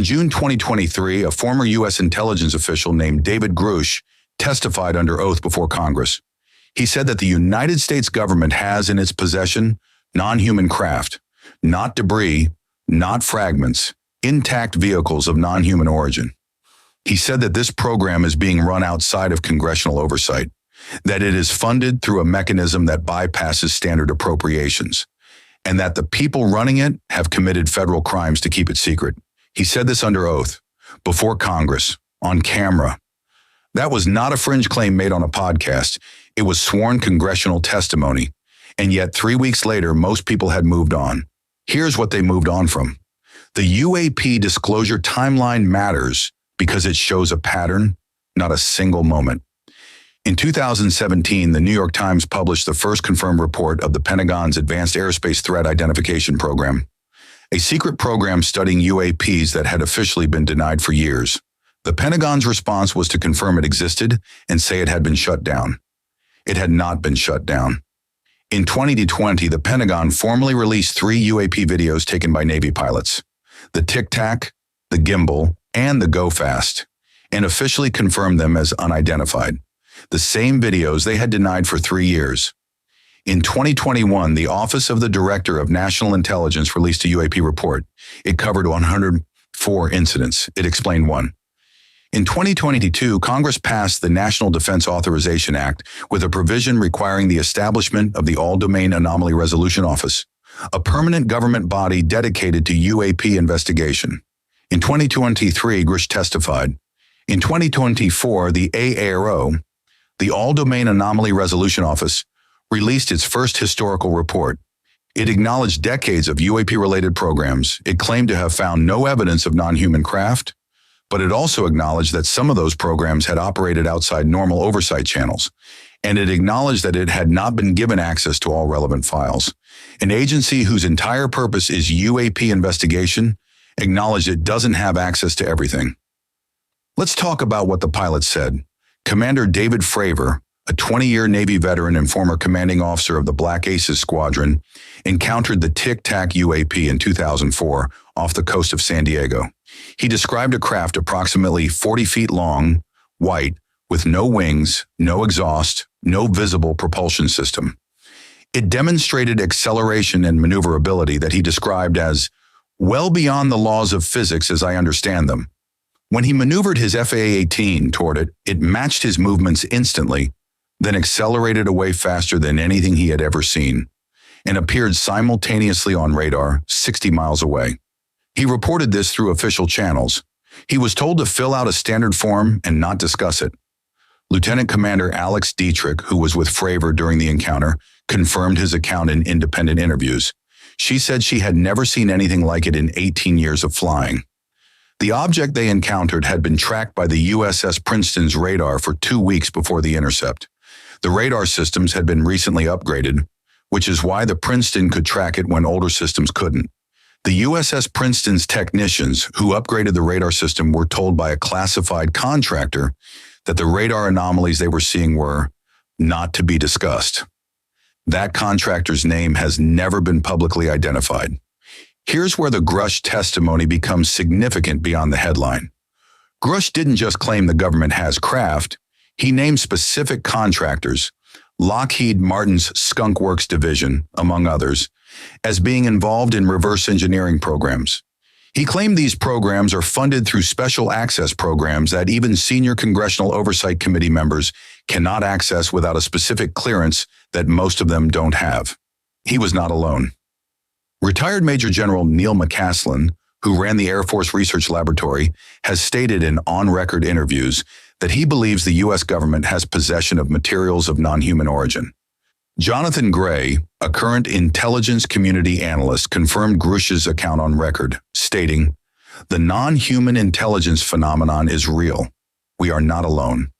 In June 2023, a former U.S. intelligence official named David Grusch testified under oath before Congress. He said that the United States government has in its possession non-human craft, not debris, not fragments, intact vehicles of non-human origin. He said that this program is being run outside of congressional oversight, that it is funded through a mechanism that bypasses standard appropriations, and that the people running it have committed federal crimes to keep it secret. He said this under oath, before Congress, on camera. That was not a fringe claim made on a podcast. It was sworn congressional testimony. And yet 3 weeks later, most people had moved on. Here's what they moved on from. The UAP Disclosure Timeline matters because it shows a pattern, not a single moment. In 2017, the New York Times published the first confirmed report of the Pentagon's Advanced Aerospace Threat Identification Program, a secret program studying UAPs that had officially been denied for years. The Pentagon's response was to confirm it existed and say it had been shut down. It had not been shut down. In 2020, the Pentagon formally released 3 UAP videos taken by Navy pilots, the Tic Tac, the Gimbal, and the Go Fast, and officially confirmed them as unidentified, the same videos they had denied for 3 years. In 2021, the Office of the Director of National Intelligence released a UAP report. It covered 104 incidents. It explained one. In 2022, Congress passed the National Defense Authorization Act with a provision requiring the establishment of the All-Domain Anomaly Resolution Office, a permanent government body dedicated to UAP investigation. In 2023, Grusch testified. In 2024, the AARO, the All-Domain Anomaly Resolution Office, released its first historical report. It acknowledged decades of UAP-related programs. It claimed to have found no evidence of non-human craft, but it also acknowledged that some of those programs had operated outside normal oversight channels, and it acknowledged that it had not been given access to all relevant files. An agency whose entire purpose is UAP investigation acknowledged it doesn't have access to everything. Let's talk about what the pilot said. Commander David Fravor, a 20-year Navy veteran and former commanding officer of the Black Aces Squadron, encountered the Tic Tac UAP in 2004 off the coast of San Diego. He described a craft approximately 40 feet long, white, with no wings, no exhaust, no visible propulsion system. It demonstrated acceleration and maneuverability that he described as well beyond the laws of physics as I understand them. When he maneuvered his FA-18 toward it, it matched his movements instantly, then accelerated away faster than anything he had ever seen, and appeared simultaneously on radar 60 miles away. He reported this through official channels. He was told to fill out a standard form and not discuss it. Lieutenant Commander Alex Dietrich, who was with Fravor during the encounter, confirmed his account in independent interviews. She said she had never seen anything like it in 18 years of flying. The object they encountered had been tracked by the USS Princeton's radar for 2 weeks before the intercept. The radar systems had been recently upgraded, which is why the Princeton could track it when older systems couldn't. The USS Princeton's technicians who upgraded the radar system were told by a classified contractor that the radar anomalies they were seeing were not to be discussed. That contractor's name has never been publicly identified. Here's where the Grusch testimony becomes significant beyond the headline. Grusch didn't just claim the government has craft, he named specific contractors, Lockheed Martin's Skunk Works division, among others, as being involved in reverse engineering programs. He claimed these programs are funded through special access programs that even senior Congressional Oversight Committee members cannot access without a specific clearance that most of them don't have. He was not alone. Retired Major General Neil McCaslin, who ran the Air Force Research Laboratory, has stated in on-record interviews that he believes the U.S. government has possession of materials of non-human origin. Jonathan Gray, a current intelligence community analyst, confirmed Grusch's account on record, stating, "The non-human intelligence phenomenon is real. We are not alone.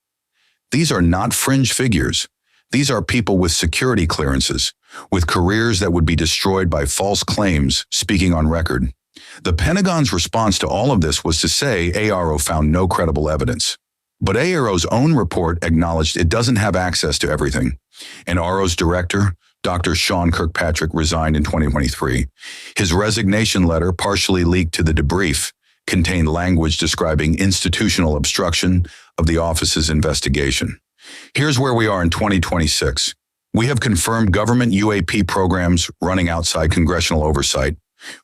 These are not fringe figures. These are people with security clearances, with careers that would be destroyed by false claims, speaking on record." The Pentagon's response to all of this was to say AARO found no credible evidence. But AARO's own report acknowledged it doesn't have access to everything. And AARO's director, Dr. Sean Kirkpatrick, resigned in 2023. His resignation letter, partially leaked to the debrief, contained language describing institutional obstruction of the office's investigation. Here's where we are in 2026. We have confirmed government UAP programs running outside congressional oversight.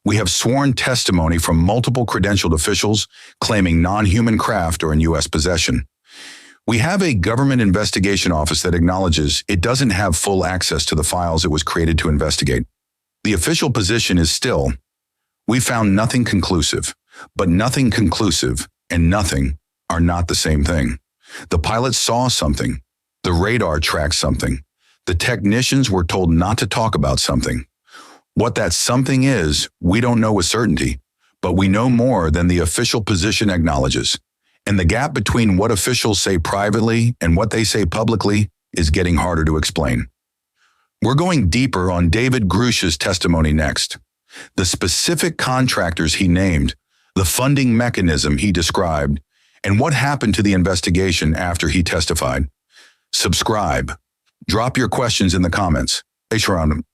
We have sworn testimony from multiple credentialed officials claiming non-human craft are in U.S. possession. We have a government investigation office that acknowledges it doesn't have full access to the files it was created to investigate. The official position is still, we found nothing conclusive, but nothing conclusive and nothing are not the same thing. The pilots saw something. The radar tracked something. The technicians were told not to talk about something. What that something is, we don't know with certainty, but we know more than the official position acknowledges. And the gap between what officials say privately and what they say publicly is getting harder to explain. We're going deeper on David Grusch's testimony next. The specific contractors he named, the funding mechanism he described, and what happened to the investigation after he testified. Subscribe. Drop your questions in the comments. Hey, Sharon.